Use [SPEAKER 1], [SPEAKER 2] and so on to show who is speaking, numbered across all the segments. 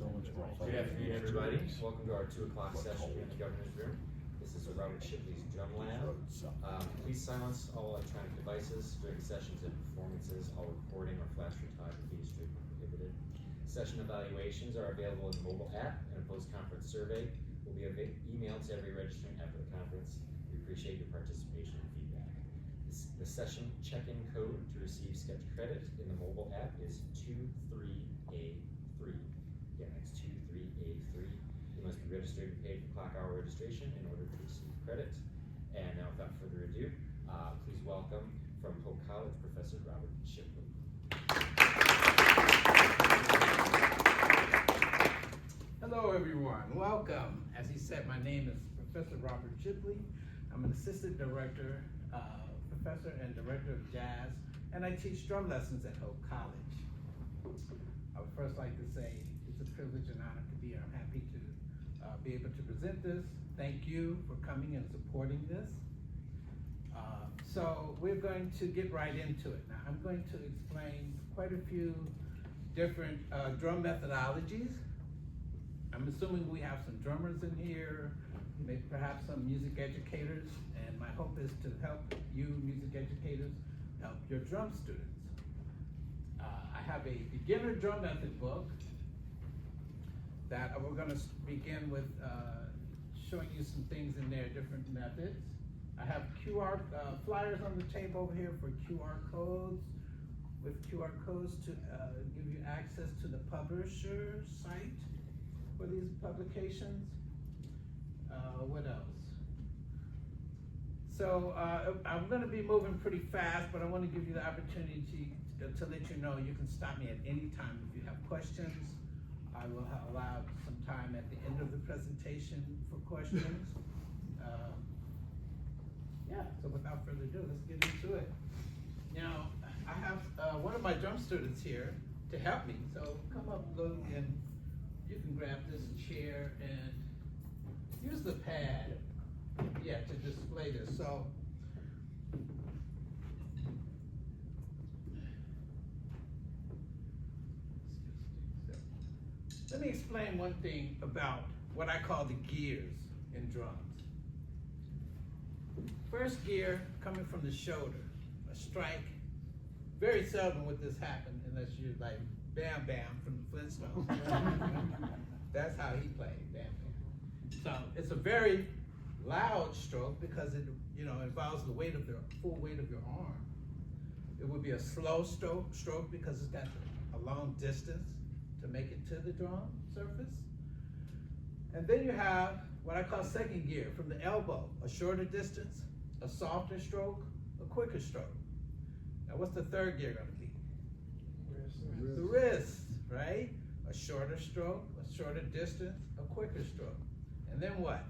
[SPEAKER 1] Good afternoon, everybody. Welcome to our 2 o'clock session in the governor's room. This is Robert Shipley's drum lab. Please silence all electronic devices during sessions and performances. All recording or flash photography is strictly prohibited. Session evaluations are available in the mobile app, and a post-conference survey will be emailed to every registrant after the conference. We appreciate your participation and feedback. The session check-in code to receive sketch credit in the mobile app is 23A3. Again, that's 23A3. You must be registered and paid for clock hour registration in order to receive credit. And now, without further ado, please welcome from Hope College, Professor Robert Shipley.
[SPEAKER 2] Hello, everyone. Welcome. As he said, my name is Professor Robert Shipley. I'm an assistant director, professor and director of jazz, and I teach drum lessons at Hope College. I would first like to say it's a privilege and honor to be here. I'm happy to be able to present this. Thank you for coming and supporting this. So we're going to get right into it. Now, I'm going to explain quite a few different drum methodologies. I'm assuming we have some drummers in here, maybe perhaps some music educators, and my hope is to help you music educators help your drum students. I have a beginner drum method book that we're going to begin with showing you some things in there, different methods. I have QR flyers on the table over here for QR codes, with QR codes to give you access to the publisher site for these publications. What else? So I'm going to be moving pretty fast, but I want to give you the opportunity to let you know you can stop me at any time if you have questions. I will allow some time at the end of the presentation for questions. Yeah, so without further ado, let's get into it. Now, I have one of my drum students here to help me. So come up, look, and you can grab this chair and use the pad, to display this. So, let me explain one thing about what I call the gears in drums. First gear, coming from the shoulder, a strike. Very seldom would this happen unless you're like Bam Bam from the Flintstones. That's how he played, Bam Bam. So it's a very loud stroke because it involves the weight of the full weight of your arm. It would be a slow stroke because it's got a long distance to make it to the drum surface. And then you have what I call second gear, from the elbow, a shorter distance, a softer stroke, a quicker stroke. Now what's the third gear going to be? Wrist. The wrist, right? A shorter stroke, a shorter distance, a quicker stroke. And then what?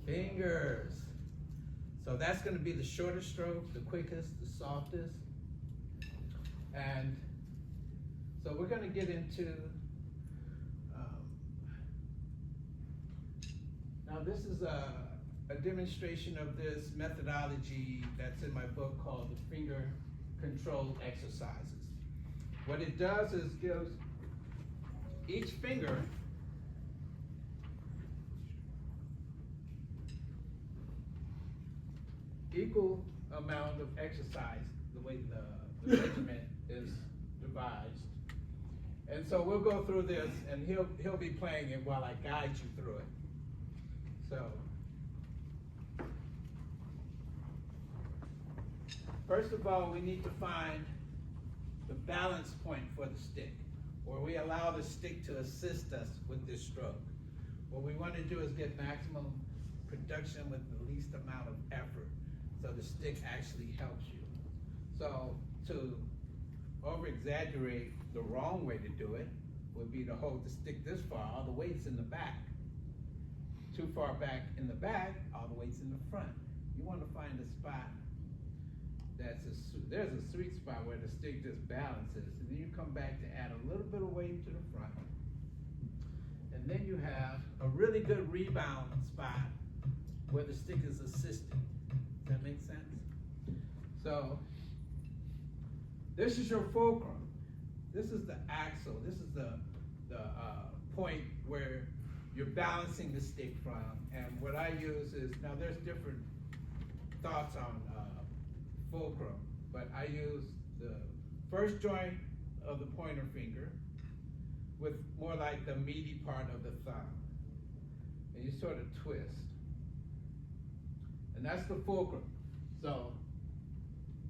[SPEAKER 2] Fingers. So that's going to be the shortest stroke, the quickest, the softest. And so we're going to get into, now this is a demonstration of this methodology that's in my book called the finger control exercises. What it does is gives each finger equal amount of exercise, the way the regiment is devised. And so we'll go through this, and he'll be playing it while I guide you through it. So, first of all, we need to find the balance point for the stick, or we allow the stick to assist us with this stroke. What we want to do is get maximum production with the least amount of effort, so the stick actually helps you. So to over-exaggerate, the wrong way to do it would be to hold the stick this far, all the weight's in the back. Too far back in the back, all the weight's in the front. You want to find a spot there's a sweet spot where the stick just balances, and then you come back to add a little bit of weight to the front. And then you have a really good rebound spot where the stick is assisted. Does that make sense? So this is your fulcrum. This is the axle. This is the point where you're balancing the stick from. And what I use is, now there's different thoughts on fulcrum, but I use the first joint of the pointer finger with more like the meaty part of the thumb. And you sort of twist. And that's the fulcrum. So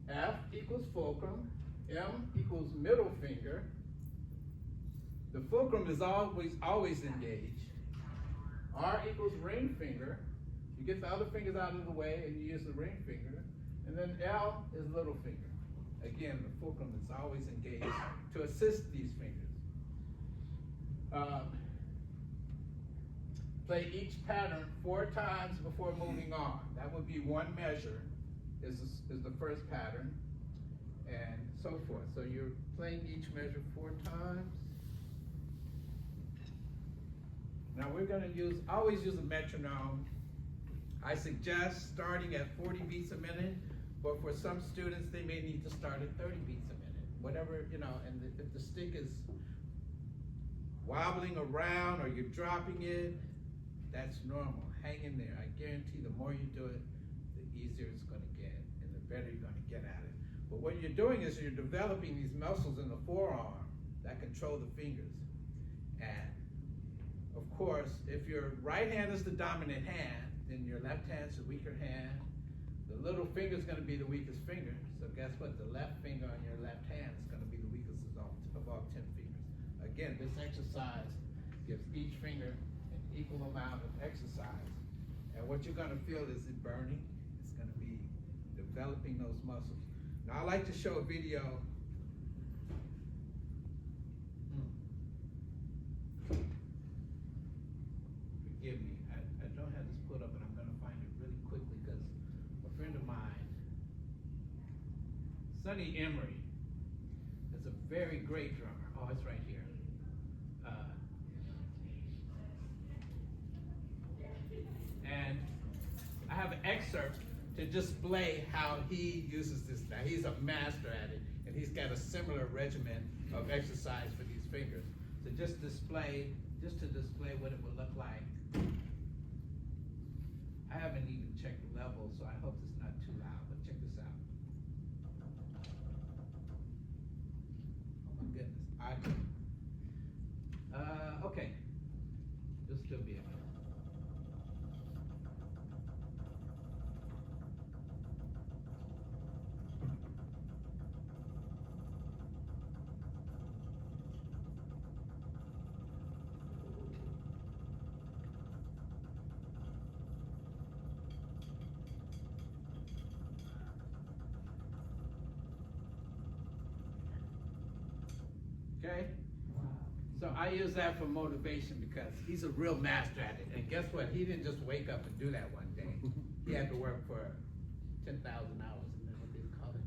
[SPEAKER 2] F equals fulcrum, M equals middle finger. The fulcrum is always engaged. R equals ring finger. You get the other fingers out of the way and you use the ring finger. And then L is little finger. Again, the fulcrum is always engaged to assist these fingers. Play each pattern 4 times before moving on. That would be 1 measure is the first pattern, and so forth. So you're playing each measure 4 times. Now we're going to always use a metronome. I suggest starting at 40 beats a minute, but for some students they may need to start at 30 beats a minute. Whatever, you know, and if the stick is wobbling around or you're dropping it, that's normal. Hang in there. I guarantee the more you do it, the easier it's going to get and the better you're going to get at it. But what you're doing is you're developing these muscles in the forearm that control the fingers. And of course, if your right hand is the dominant hand, then your left hand's the weaker hand. The little finger is going to be the weakest finger. So guess what? The left finger on your left hand is going to be the weakest of all 10 fingers. Again, this exercise gives each finger an equal amount of exercise. And what you're going to feel is it burning. It's going to be developing those muscles. Now, I like to show a video. Forgive me, I don't have this put up, but I'm going to find it really quickly because a friend of mine, Sonny Emery, is a very great drummer. Oh, it's right here. And I have an excerpt to display how he uses this. Now, he's a master at it, and he's got a similar regimen of exercise for these fingers. So just to display what it would look like. I haven't even checked the level, so I hope it's not too loud, but check this out. Oh my goodness, okay, this still be a minute. Okay? So I use that for motivation because he's a real master at it. And guess what? He didn't just wake up and do that one day. He had to work for 10,000 hours, isn't that what they call it?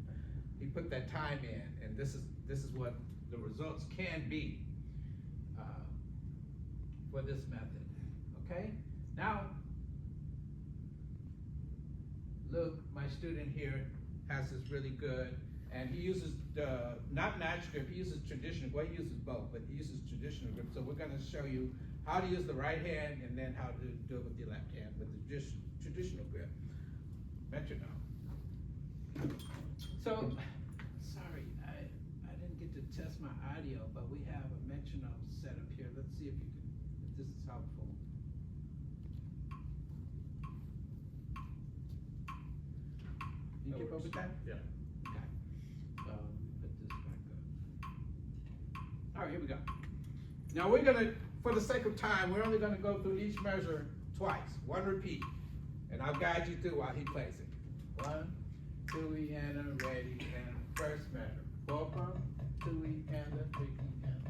[SPEAKER 2] He put that time in, and this is what the results can be for this method. Okay? Now, Luke, my student here, has this really good. And he uses not match grip, he uses traditional, well, he uses both, but he uses traditional grip. So we're going to show you how to use the right hand and then how to do it with the left hand with the traditional grip. Metronome. So, sorry, I didn't get to test my audio, but we have a metronome set up here. Let's see if this is helpful. You keep up with that?
[SPEAKER 1] Yeah.
[SPEAKER 2] Put this back up. All right, here we go. Now we're gonna, for the sake of time, we're only gonna go through each measure twice, 1 repeat. And I'll guide you through while he plays it. 1, 2, E, and a ready, and first measure. Fulcrum, 2, E, and a 3, E, and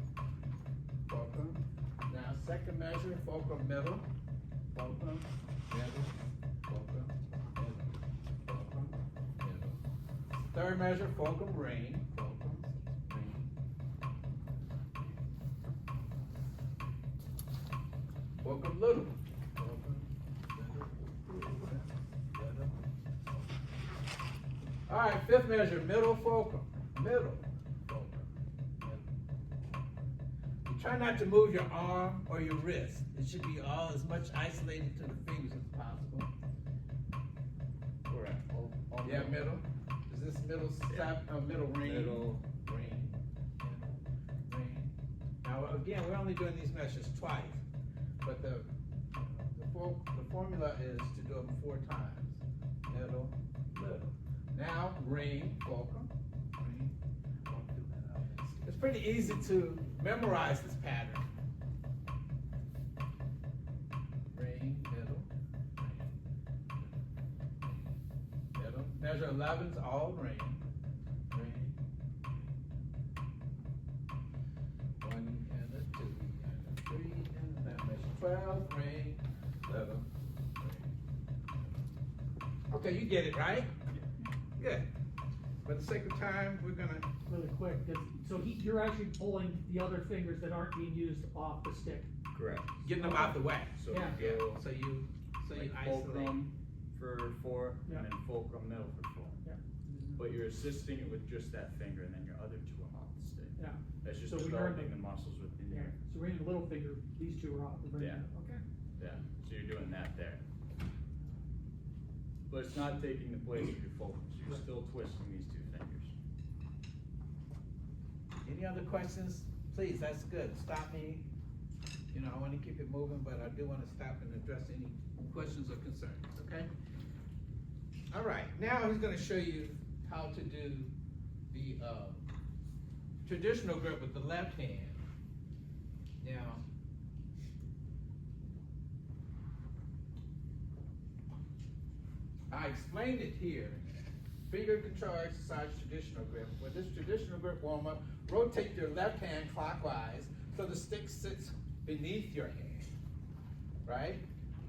[SPEAKER 2] fulcrum. Now second measure, fulcrum middle, fulcrum, middle, fulcrum, middle, fulcrum, middle. Third measure, fulcrum ring, fulcrum, ring. Fulcrum little, fulcrum, middle, middle. All right, fifth measure, middle fulcrum, middle fulcrum, middle. Try not to move your arm or your wrist. It should be all as much isolated to the fingers as possible.
[SPEAKER 3] Where at? All
[SPEAKER 2] Yeah, middle. Is this middle stop, middle ring?
[SPEAKER 3] Middle.
[SPEAKER 2] Ring. Ring. Now, again, we're only doing these measures twice, but the formula is to do them 4 times. Middle, middle. Now, ring, fulcrum. Ring. It's pretty easy to memorize this pattern. Ring, middle, ring, middle. Measure 11's all ring. Ring. 1 and a 2 and a 3 and that measure 12. Ring, middle, ring. Okay, you get it, right? Good. For the sake of time, we're gonna.
[SPEAKER 4] Really quick, so you're actually pulling the other fingers that aren't being used off the stick.
[SPEAKER 3] Correct.
[SPEAKER 2] Getting them out the way.
[SPEAKER 3] So
[SPEAKER 4] Yeah.
[SPEAKER 3] you go
[SPEAKER 2] So you
[SPEAKER 3] like
[SPEAKER 2] isolate.
[SPEAKER 3] fulcrum for 4,
[SPEAKER 4] Yeah.
[SPEAKER 3] and then fulcrum middle for 4.
[SPEAKER 4] Yeah.
[SPEAKER 3] But you're assisting it with just that finger, and then your other 2 are off the stick.
[SPEAKER 4] Yeah.
[SPEAKER 3] That's just
[SPEAKER 4] So we
[SPEAKER 3] developing
[SPEAKER 4] learned
[SPEAKER 3] the muscles within
[SPEAKER 4] Yeah.
[SPEAKER 3] there.
[SPEAKER 4] So we're in the little finger, these 2 are off. We're
[SPEAKER 3] Yeah.
[SPEAKER 4] Okay.
[SPEAKER 3] Yeah, so you're doing that there. But it's not taking the place of your focus. You're
[SPEAKER 4] Right.
[SPEAKER 3] still twisting these 2 fingers.
[SPEAKER 2] Any other questions? Please, that's good. Stop me. You know, I want to keep it moving, but I do want to stop and address any questions or concerns, okay? All right, now he's going to show you how to do the traditional grip with the left hand. Now, I explained it here. Finger control exercise, traditional grip. With this traditional grip warm-up, rotate your left hand clockwise so the stick sits beneath your hand, right?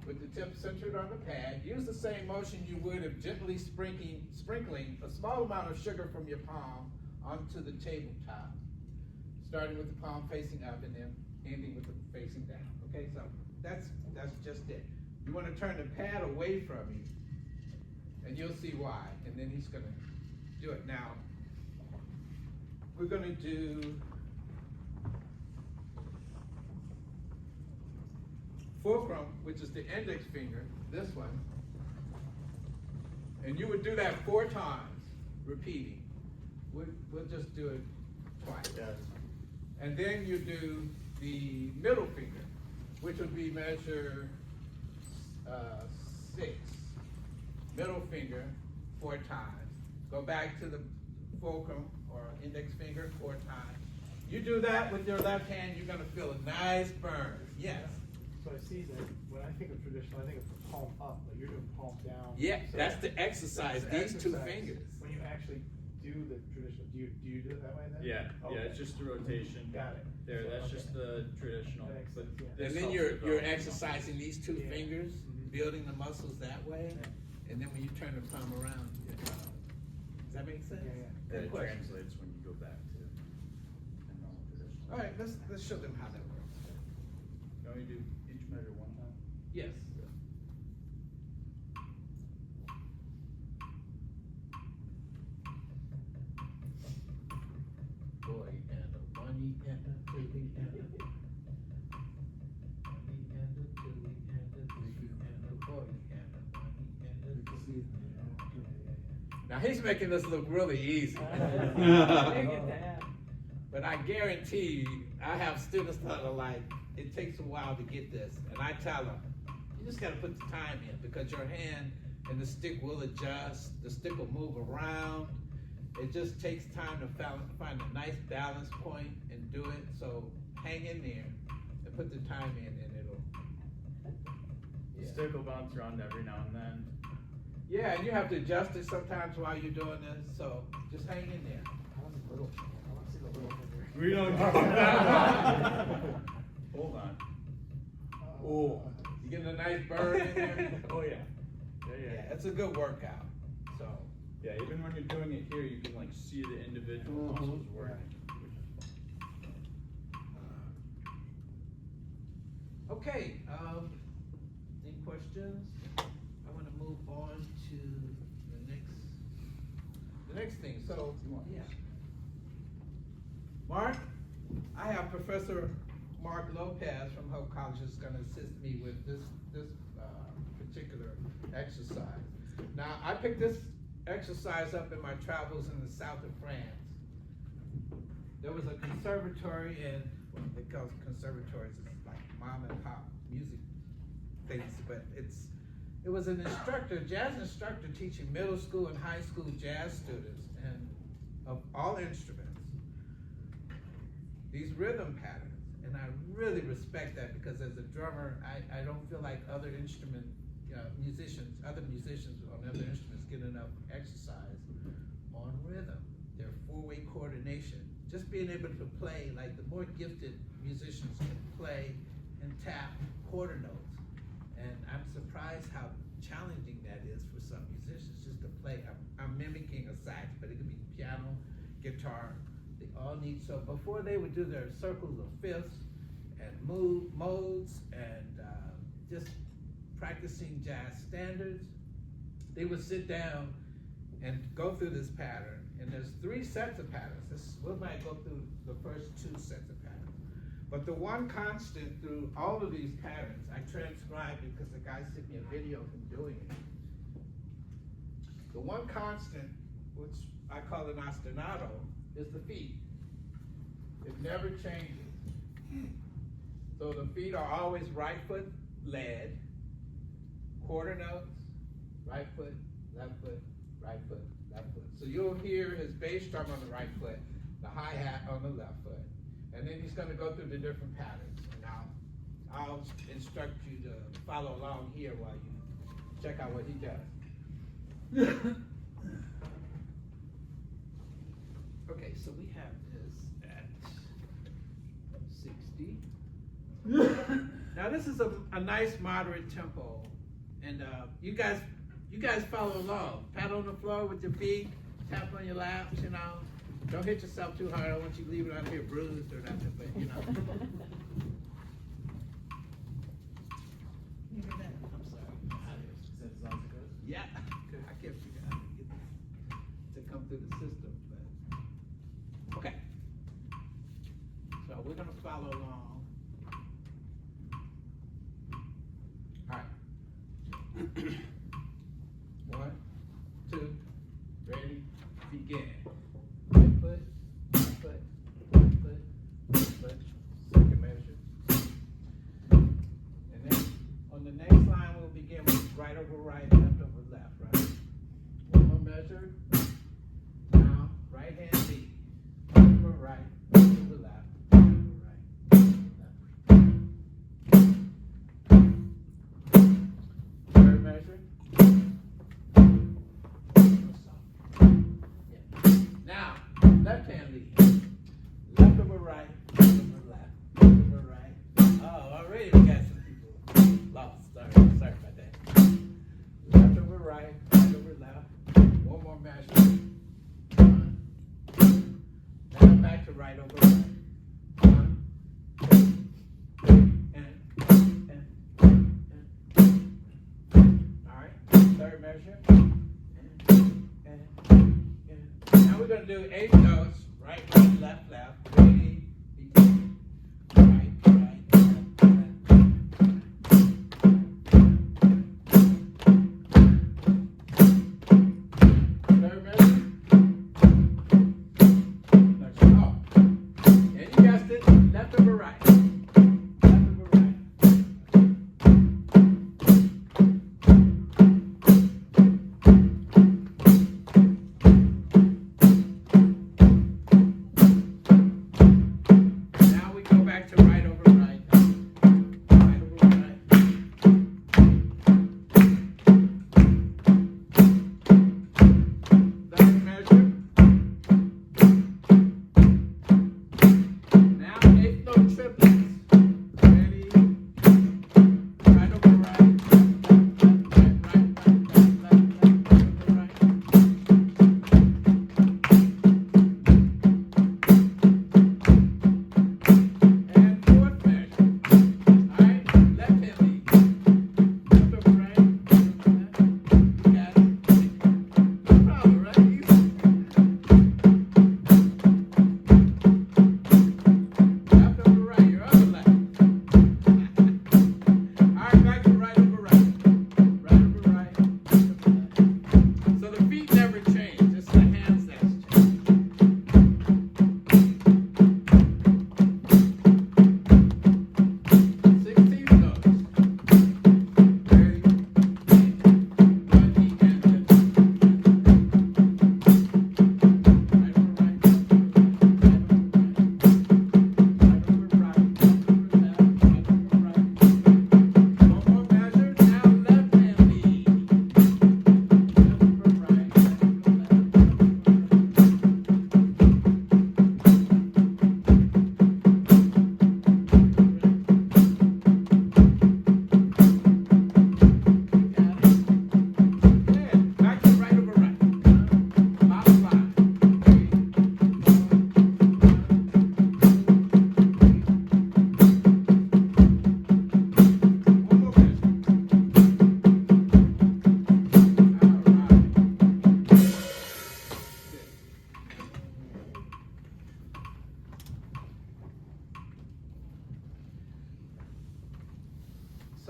[SPEAKER 2] With the tip centered on the pad, use the same motion you would of gently sprinkling a small amount of sugar from your palm onto the tabletop, starting with the palm facing up and then ending with the facing down. Okay, so that's just it. You want to turn the pad away from you, and you'll see why. And then he's gonna do it. Now, we're gonna do fulcrum, which is the index finger, this one. And you would do that 4 times, repeating. We'll just do it twice.
[SPEAKER 3] Yes.
[SPEAKER 2] And then you do the middle finger, which would be measure 6. Middle finger 4 times. Go back to the fulcrum or index finger 4 times. You do that with your left hand, you're gonna feel a nice burn. Yes.
[SPEAKER 5] So I see that when I think of traditional, I think of palm up, but you're doing palm down.
[SPEAKER 2] Yeah,
[SPEAKER 5] So
[SPEAKER 2] that's the exercise,
[SPEAKER 5] that's
[SPEAKER 2] these
[SPEAKER 5] the
[SPEAKER 2] 2
[SPEAKER 5] exercise.
[SPEAKER 2] fingers.
[SPEAKER 5] When you actually do the traditional, do you do it that way then?
[SPEAKER 3] Yeah,
[SPEAKER 5] Okay.
[SPEAKER 3] yeah, it's just the rotation.
[SPEAKER 5] Got it.
[SPEAKER 3] There, that's
[SPEAKER 5] Okay.
[SPEAKER 3] just the traditional.
[SPEAKER 5] That makes
[SPEAKER 3] But
[SPEAKER 5] sense, yeah.
[SPEAKER 3] this
[SPEAKER 2] And then
[SPEAKER 3] helps
[SPEAKER 2] you're
[SPEAKER 3] develop the
[SPEAKER 2] exercising these 2
[SPEAKER 5] Yeah.
[SPEAKER 2] fingers,
[SPEAKER 5] Mhm.
[SPEAKER 2] building the muscles that way. And then when you turn the palm around, does that make sense?
[SPEAKER 5] Yeah, yeah.
[SPEAKER 3] muscles.
[SPEAKER 2] Good
[SPEAKER 3] And it
[SPEAKER 2] question.
[SPEAKER 3] translates when you go back to the normal traditional.
[SPEAKER 2] All right, let's show them how that works.
[SPEAKER 3] Can we do each measure 1 time?
[SPEAKER 2] Yes. Boy and a bunny and a tootie and a bunny and a tootie and a tootie and a boy and a bunny and a tootie. Now he's making this look really easy. But I guarantee you, I have students that are like, it takes a while to get this. And I tell them, you just gotta put the time in because your hand and the stick will adjust, the stick will move around. It just takes time to find a nice balance point and do it. So hang in there and put the time in and it'll.
[SPEAKER 3] The
[SPEAKER 2] Yeah.
[SPEAKER 3] stick will bounce around every now and then.
[SPEAKER 2] Yeah, and you have to adjust it sometimes while you're doing this, so just hang in there.
[SPEAKER 5] I want the little, I want to see the little finger.
[SPEAKER 3] We don't do that. Hold on.
[SPEAKER 2] Oh, you getting a nice burn in there?
[SPEAKER 3] Oh, yeah. Yeah,
[SPEAKER 2] Yeah,
[SPEAKER 3] yeah.
[SPEAKER 2] it's a good workout, so.
[SPEAKER 3] Yeah, even when you're doing it here, you can like see the individual muscles working.
[SPEAKER 2] Okay, any questions? I wanna move on to the next thing, so, yeah. Mark, I have Professor Mark Lopez from Hope College is gonna assist me with this particular exercise. Now, I picked this exercise up in my travels in the south of France. There was a conservatory in, well, they call it conservatories, it's like mom and pop music things, but it was an instructor, jazz instructor teaching middle school and high school jazz students and of all instruments, these rhythm patterns. And I really respect that because as a drummer, I don't feel like other other musicians on other instruments get enough exercise on rhythm. Their four-way coordination. Just being able to play, like the more gifted musicians can play and tap quarter notes. And I'm surprised how challenging that is for some musicians just to play. I'm mimicking a sax, but it could be piano, guitar. They all need, so before they would do their circles of fifths and modes and just practicing jazz standards, they would sit down and go through this pattern. And there's 3 sets of patterns. We might go through the first 2 sets of patterns. But the one constant through all of these patterns, I transcribed it because the guy sent me a video of him doing it. The one constant, which I call an ostinato, is the feet. It never changes. So the feet are always right foot led, quarter notes, right foot, left foot, right foot, left foot. So you'll hear his bass drum on the right foot, the hi-hat on the left foot. And then he's gonna go through the different patterns. And I'll instruct you to follow along here while you check out what he does. Okay, so we have this at 60. Now this is a nice moderate tempo, and you guys follow along. Pat on the floor with your feet, tap on your laps, you know. Don't hit yourself too hard. I don't want you to leave it out here bruised or nothing, but you know. I'm sorry. Yeah, I kept you guys to come through the system, but okay. So we're gonna follow along. All right. 1, 2, ready, begin. Right foot, left foot, right foot, left foot, second measure. And then on the next line, we'll begin with right over right, left over left, right? One more measure. Now, right hand lead. Right over right, left over left, right over right, left. Third measure. Now, left hand lead. Left over right, left over left, left over right. Oh, already we got some people lost. Sorry about that. Left over right, right over left. One more measure. 1, 2. Now back to right over right. 1, 2, and. All right. Third measure. Now we're going to do 8 notes, right, right, left, left, ready, begin, right, right, left, left. Third measure. Next one off. And you guessed it, left over right. Left over right.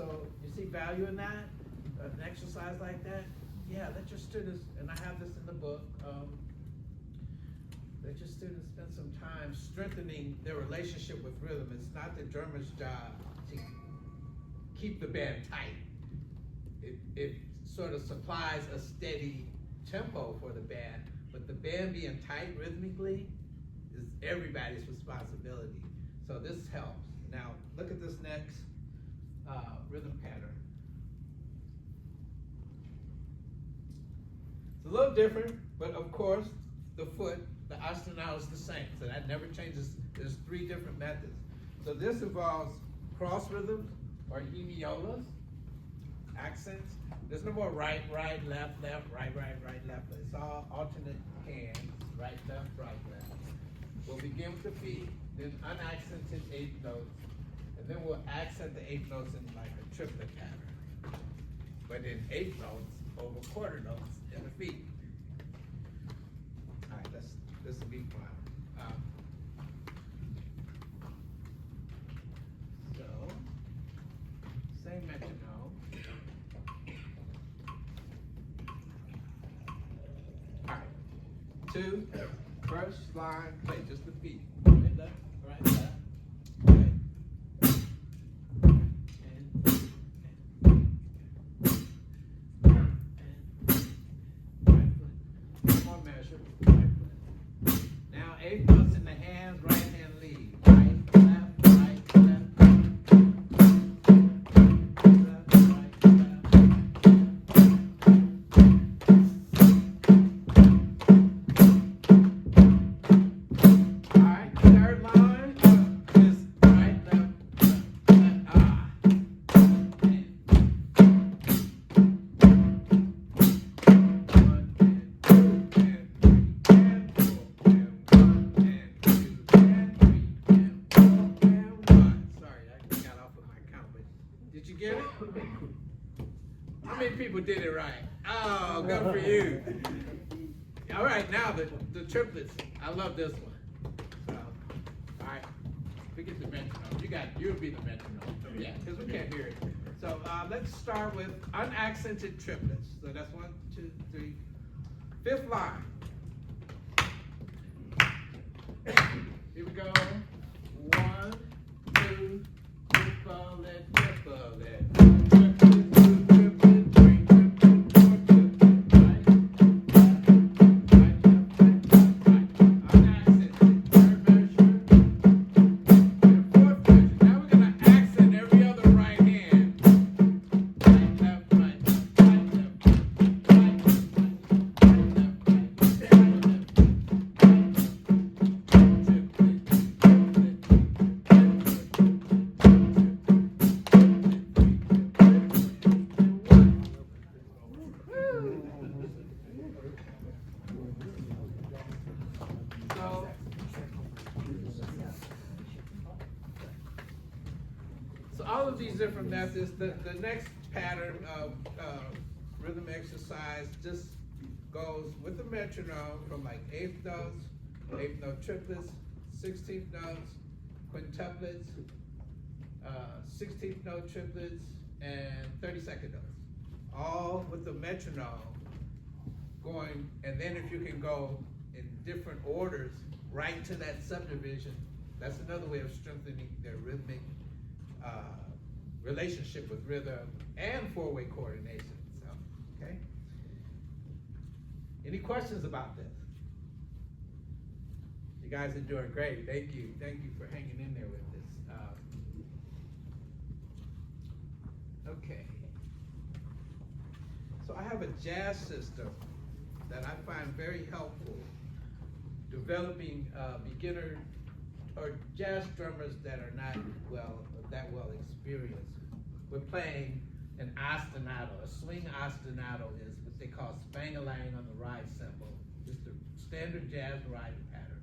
[SPEAKER 2] So you see value in that, an exercise like that? Yeah, let your students, and I have this in the book, let your students spend some time strengthening their relationship with rhythm. It's not the drummer's job to keep the band tight. It sort of supplies a steady tempo for the band, but the band being tight rhythmically is everybody's responsibility. So this helps. Now, look at this next rhythm pattern. It's a little different, but of course, the foot, the ostinato is the same, so that never changes. There's 3 different methods. So this involves cross rhythms or hemiolas, accents. There's no more right, left, left, right, left. It's all alternate hands, right, left, right, left. We'll begin with the feet, then unaccented 8th notes, and then we'll accent the 8th notes in like a triplet pattern. But in 8th notes over quarter notes in the feet. All right, this will be fun. So, same metronome. All right, 2, first line, play just the feet. Right, left, right, left, right. Now 8 notes in the hands, right hand lead. Right, left, right, left. Left, right, left. Alright, third line is right, left, left, ah. Did you get it? How many people did it right? Oh, good for you. All right, now the triplets. I love this one. All right, forget the metronome. You'll be the metronome. Yeah, because we can't hear it. So let's start with unaccented triplets. So that's 1, 2, 3. 5th line. Here we go. 1, 2, triplet, triplet. So all of these different methods, the next pattern of rhythm exercise just goes with the metronome from like 8th notes, 8th note triplets, 16th notes, quintuplets, 16th note triplets, and 32nd notes. All with the metronome going, and then if you can go in different orders right to that subdivision, that's another way of strengthening their rhythmic relationship with rhythm and 4-way coordination. So, okay. Any questions about this? You guys are doing great. Thank you. Thank you for hanging in there with this. Okay. So I have a jazz system that I find very helpful developing beginner or jazz drummers that are not that well experienced. We're playing an ostinato. A swing ostinato is what they call spang-a-lang on the ride cymbal. Just a standard jazz ride pattern.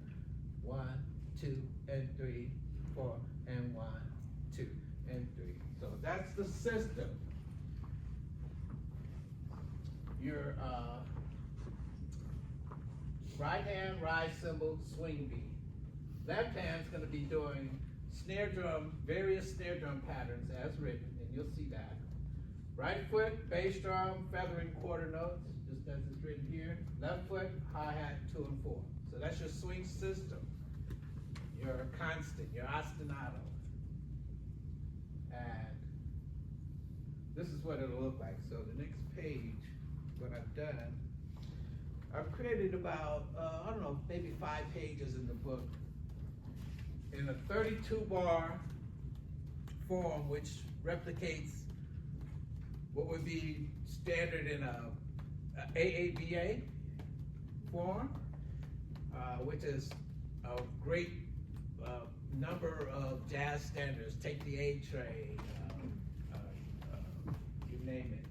[SPEAKER 2] 1, 2, and 3, 4, and 1, 2, and 3. So that's the system. Your right hand ride cymbal swing beat. Left hand's going to be doing snare drum, various snare drum patterns as written, and you'll see that. Right foot, bass drum, feathering quarter notes, just as it's written here. Left foot, hi-hat, 2 and 4. So that's your swing system, your constant, your ostinato. And this is what it'll look like. So the next page, what I've done, I've created about, I don't know, maybe 5 pages in the book in a 32 bar form, which replicates what would be standard in a AABA form, which is a great number of jazz standards. Take the A train, you name it.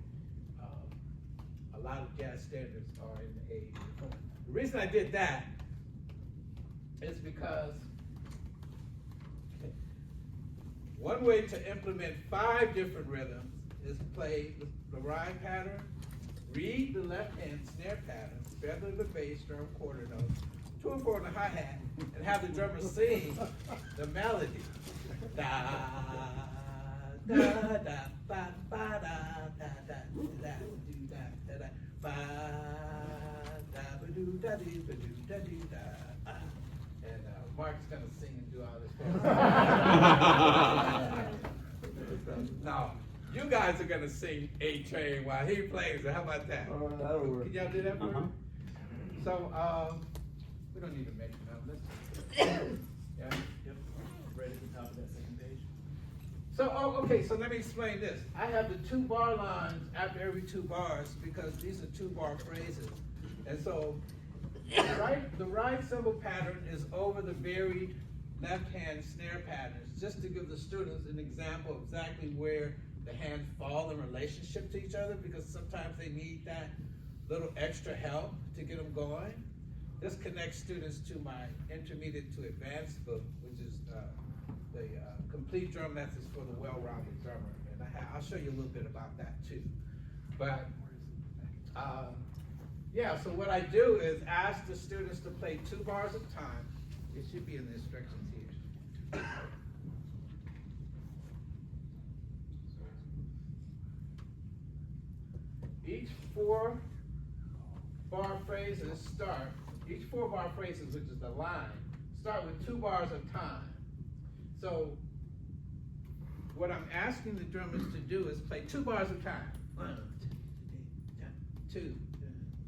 [SPEAKER 2] A lot of jazz standards are in the AABA form. The reason I did that is because one way to implement 5 different rhythms is play the ride pattern, read the left hand snare pattern, feather the bass drum quarter notes, 2 and 4 on the hi-hat, and have the drummer sing the melody. Da da da ba ba da da da da do da da da ba da ba do da do ba do da do da. And Mark's gonna sing and do all this. No, you guys are gonna sing A Train while he plays it. How about that?
[SPEAKER 5] That'll work.
[SPEAKER 2] Can y'all do that for me? So, we don't need to make it now. Let's. Yeah.
[SPEAKER 3] Yep, right at the top of that second page.
[SPEAKER 2] So, okay, so let me explain this. I have the 2 bar lines after every 2 bars because these are 2 bar phrases. And so, the right cymbal pattern is over the very left hand snare patterns, just to give the students an example of exactly where the hands fall in relationship to each other, because sometimes they need that little extra help to get them going. This connects students to my intermediate to advanced book, which is the complete drum methods for the well-rounded drummer. And I'll show you a little bit about that too. But yeah, so what I do is ask the students to play 2 bars at a time. It should be in the instructions here. Each 4 bar phrases start, each 4 bar phrases, which is the line, start with 2 bars of time. So what I'm asking the drummers to do is play 2 bars of time. 1, 2,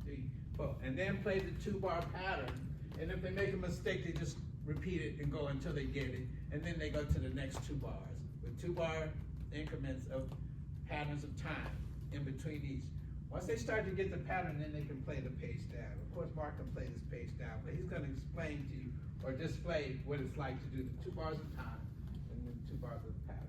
[SPEAKER 2] 3, 4, and then play the 2 bar pattern. And if they make a mistake, they just repeat it and go until they get it. And then they go to the next 2 bars with 2 bar increments of patterns of time in between each. Once they start to get the pattern, then they can play the page down. Of course, Mark can play this page down, but he's going to explain to you or display what it's like to do the 2 bars of time and then 2 bars of pattern.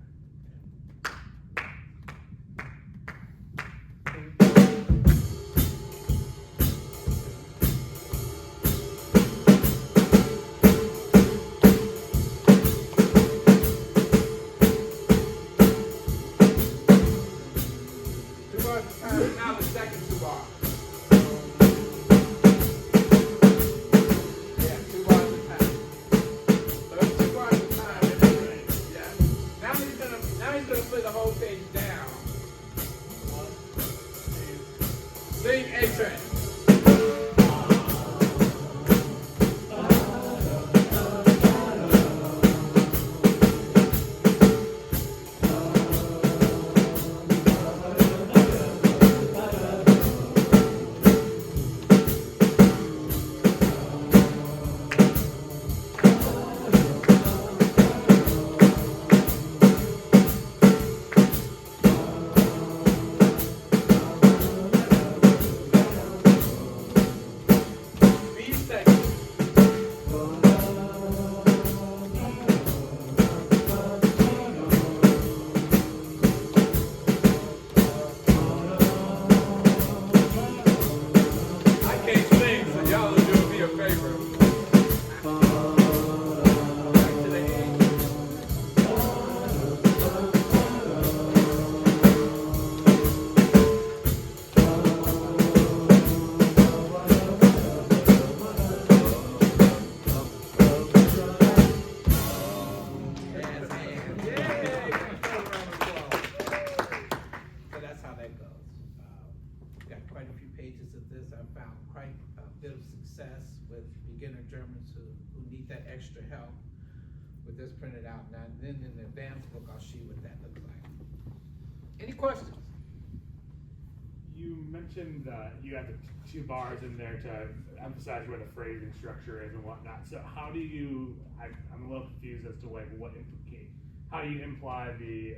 [SPEAKER 2] Now the second 2 bars. Yeah, 2 bars of time. So it's 2 bars of time and then, yeah. Now he's gonna play the whole page down. 1, 2, sing A Train. success with beginner drummers who need that extra help with this printed out. Now, then in the advanced book, I'll show you what that looks like. Any questions?
[SPEAKER 6] You mentioned that you have the two bars in there to emphasize where the phrasing structure is and whatnot. So how do you, I'm a little confused as to like what implicate, how do you imply the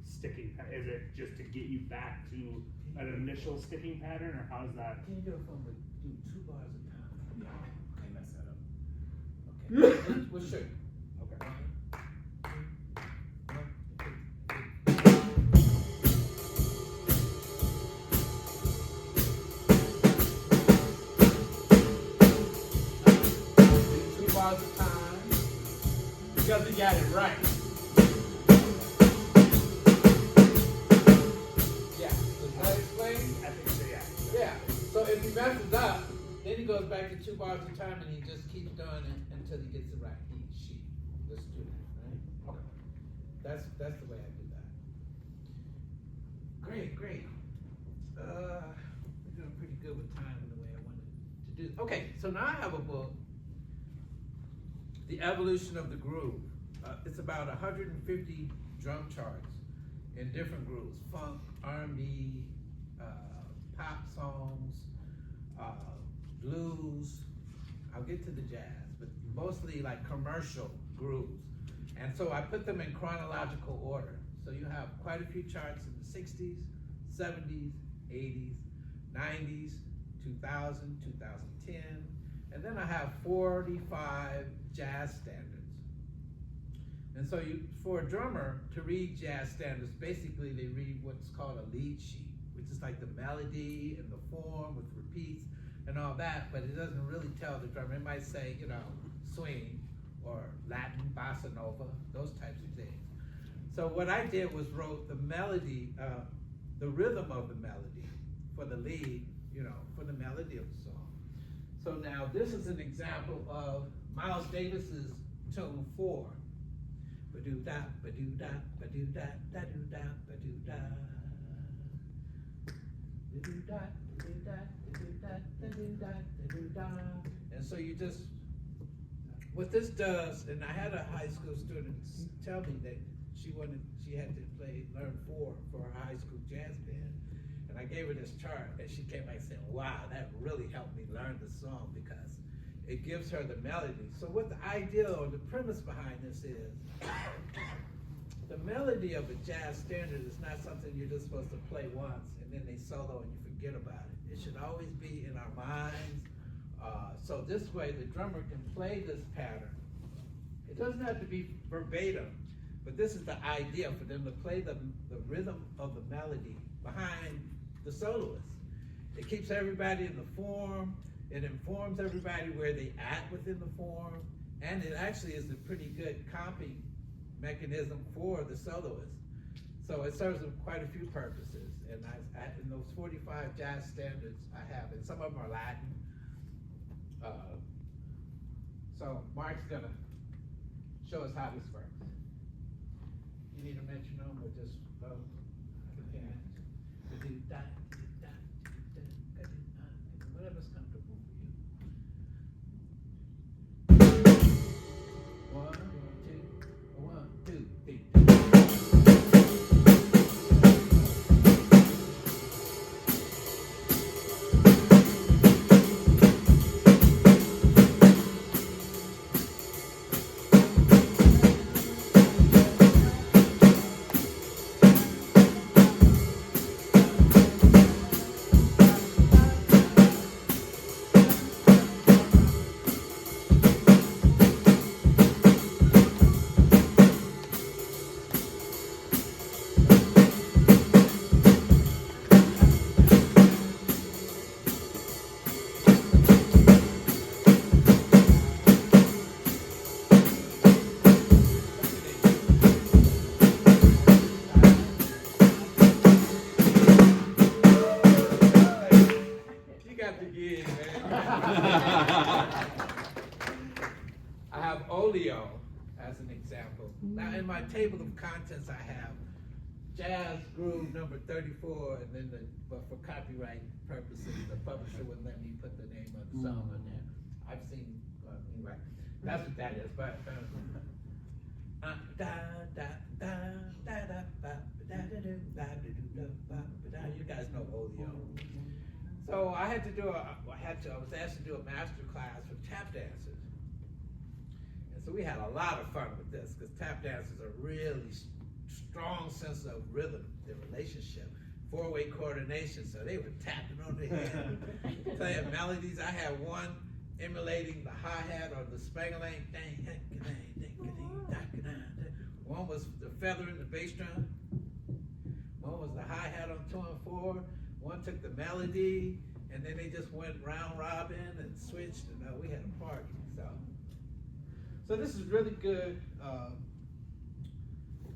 [SPEAKER 6] sticking, is it just to get you back to an initial sticking pattern, or how is that?
[SPEAKER 2] Can you do it from do 2 bars at a time?
[SPEAKER 1] Yeah, I messed that up.
[SPEAKER 2] Okay, we'll show you.
[SPEAKER 6] Okay.
[SPEAKER 2] 2 bars at a time, because we got it right. Yeah, does that explain?
[SPEAKER 6] I think so, yeah.
[SPEAKER 2] Yeah, so if he messes up, then he goes back to 2 bars at a time and he just keeps doing it until he gets it right. She, the student, right?
[SPEAKER 6] Okay.
[SPEAKER 2] That's the way I do that. Great, great. We're doing pretty good with time in the way I wanted to do. Okay, so now I have a book, The Evolution of the Groove. It's about 150 drum charts in different grooves: funk, R&B, pop songs, blues. I'll get to the jazz, but mostly like commercial grooves. And so I put them in chronological order. So you have quite a few charts in the 60s, 70s, 80s, 90s, 2000, 2010, and then I have 45 jazz standards. And so for a drummer to read jazz standards, basically they read what's called a lead sheet, which is like the melody and the form with repeats and all that, but it doesn't really tell the drummer. It might say, swing or Latin, bossa nova, those types of things. So what I did was wrote the melody, the rhythm of the melody for the lead, for the melody of the song. So now this is an example of Miles Davis's tune 4. Ba-doo-da, ba-doo-da, ba-doo-da, da-doo-da, ba-doo-da. Da-doo-da, da-doo-da, da-doo-da, da-doo-da, da-doo-da. And so you just, what this does, and I had a high school student tell me that she had to learn 4 for her high school jazz band. And I gave her this chart, and she came back saying, wow, that really helped me learn the song because it gives her the melody. So what the idea or the premise behind this is, the melody of a jazz standard is not something you're just supposed to play once and then they solo and you forget about it. It should always be in our minds. So this way the drummer can play this pattern. It doesn't have to be verbatim, but this is the idea for them to play the rhythm of the melody behind the soloist. It keeps everybody in the form. It informs everybody where they at within the form, and it actually is a pretty good comping mechanism for the soloist. So it serves quite a few purposes, and in those 45 jazz standards I have, and some of them are Latin. So Mark's gonna show us how this works. You need a metronome or just whatever's comfortable for you. 1, 2, 3. I have oleo as an example. Now in my table of contents I have jazz groove number 34, and then but for copyright purposes the publisher wouldn't let me put the name of the song on there. I've seen, anyway, that's what that is, but, you guys know Olio. So I was asked to do a master class for tap dancers. And so we had a lot of fun with this, because tap dancers are really strong sense of rhythm, their relationship, four-way coordination, so they were tapping on their head, playing melodies. I had one emulating the hi-hat or the spangalang, one was the feather in the bass drum, one was the hi-hat on 2 and 4, one took the melody, and then they just went round robin and switched, and we had a party. So this is really good.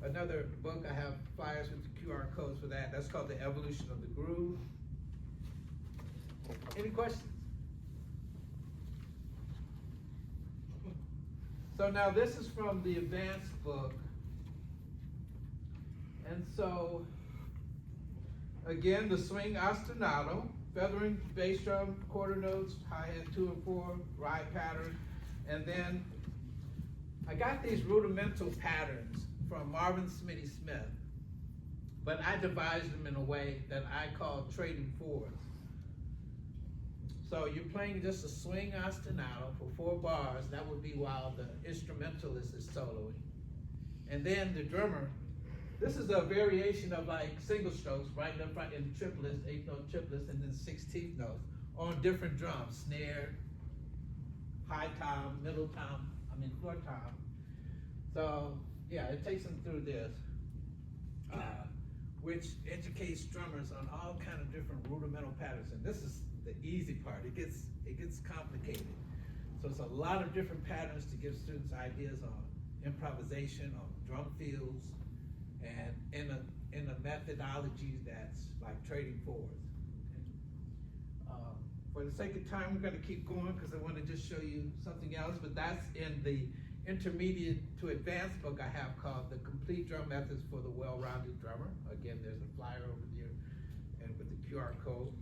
[SPEAKER 2] Another book, I have flyers with the QR codes for that. That's called The Evolution of the Groove. Any questions? So now this is from the advanced book. And so, again, the swing ostinato, feathering, bass drum, quarter notes, hi-hat 2 and 4, ride pattern. And then I got these rudimental patterns from Marvin Smitty Smith, but I devised them in a way that I call trading fours. So you're playing just a swing ostinato for 4 bars. That would be while the instrumentalist is soloing. And then the drummer, this is a variation of like single strokes, right up front in triplets, 8-note triplets, and then 16th notes on different drums, snare, high tom, middle tom, floor tom. So yeah, it takes them through this, which educates drummers on all kind of different rudimental patterns. And this is the easy part. It gets complicated. So it's a lot of different patterns to give students ideas on improvisation, on drum fills, and in a methodology that's like trading fours. For the sake of time, we're going to keep going because I want to just show you something else, but that's in the intermediate to advanced book I have called The Complete Drum Methods for the Well-Rounded Drummer. Again, there's a flyer over there and with the QR code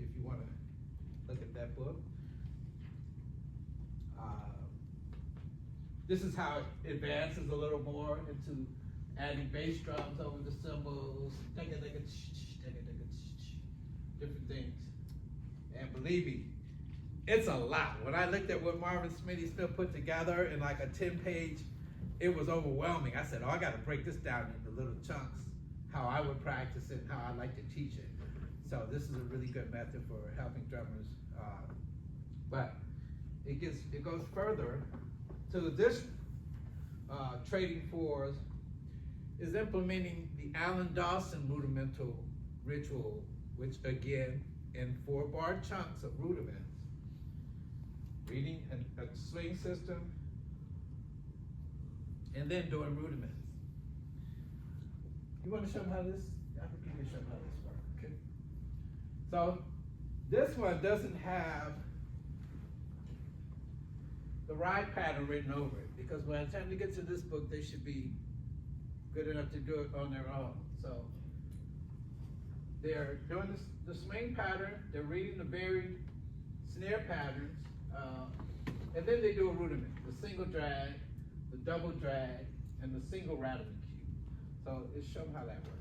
[SPEAKER 2] if you want to look at that book. This is how it advances a little more into adding bass drums over the cymbals, different things. And believe me, it's a lot. When I looked at what Marvin Smitty Smith put together in like a 10-page, it was overwhelming. I said, I got to break this down into little chunks, how I would practice it, how I like to teach it. So this is a really good method for helping drummers. But it goes further. So this trading fours is implementing the Alan Dawson rudimental ritual, which again, in 4-bar chunks of rudiments, reading a swing system, and then doing rudiments. You want to show them how this? I think you can show them how this works. Okay. So this one doesn't have the ride pattern written over it, because by the time they get to this book, they should be good enough to do it on their own. So they're doing the swing pattern, they're reading the varied snare patterns, and then they do a rudiment, the single drag, the double drag, and the single rattling cue. So let's show them how that works.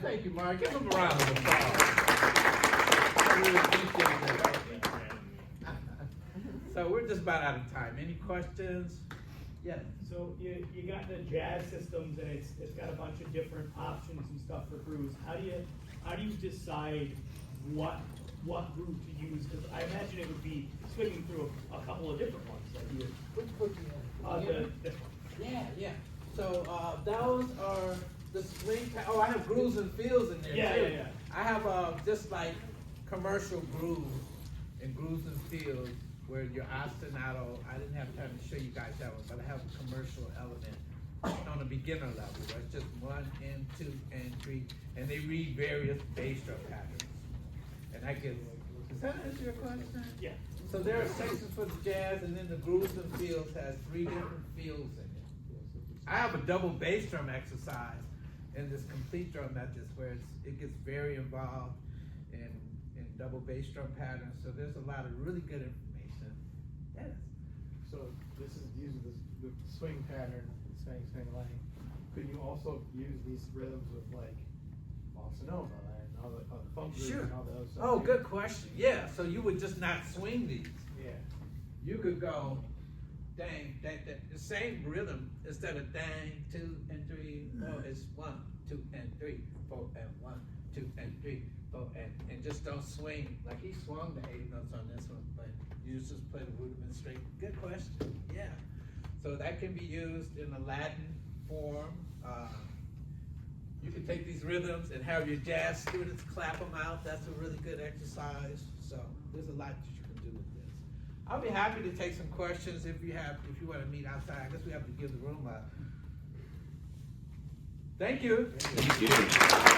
[SPEAKER 2] Thank you, Mark. Give him a round of applause. I really appreciate that. So we're just about out of time. Any questions? Yes.
[SPEAKER 7] So you got the jazz systems and it's got a bunch of different options and stuff for grooves. How do you decide what groove to use? Because I imagine it would be swinging through a couple of different ones that you would.
[SPEAKER 2] Which book you have?
[SPEAKER 7] This one.
[SPEAKER 2] Yeah. So those are the swing. Oh, I have grooves and fields in there
[SPEAKER 7] Yeah,
[SPEAKER 2] too.
[SPEAKER 7] yeah.
[SPEAKER 2] I have just like commercial grooves and grooves and fields where your ostinato. I didn't have time to show you guys that one, but I have a commercial element on a beginner level. Where it's just 1 and 2 and 3, and they read various bass drum patterns. And I can. Does that answer your question?
[SPEAKER 7] Yeah.
[SPEAKER 2] So there are sections for the jazz, and then the grooves and fields has 3 different fields in it. I have a double bass drum exercise in this complete drum method where it gets very involved in double bass drum patterns. So there's a lot of really good information. Yes.
[SPEAKER 5] So this is using the swing pattern, swing lane. Could you also use these rhythms with like bossa nova and all the funk grooves
[SPEAKER 2] Sure.
[SPEAKER 5] and all the other stuff?
[SPEAKER 2] Oh, good question. Yeah. So you would just not swing these.
[SPEAKER 5] Yeah.
[SPEAKER 2] You could go dang, the same rhythm instead of dang, 2 and 3, 4, it's 1, 2 and 3, 4 and 1, 2 and 3, 4 and just don't swing like he swung the 8 notes on this one, but you just play the rudiment straight. Good question. Yeah. So that can be used in a Latin form. You can take these rhythms and have your jazz students clap them out. That's a really good exercise. So there's a lot that you can do with this. I'll be happy to take some questions if you want to meet outside. I guess we have to give the room up. Thank you.
[SPEAKER 8] Thank you.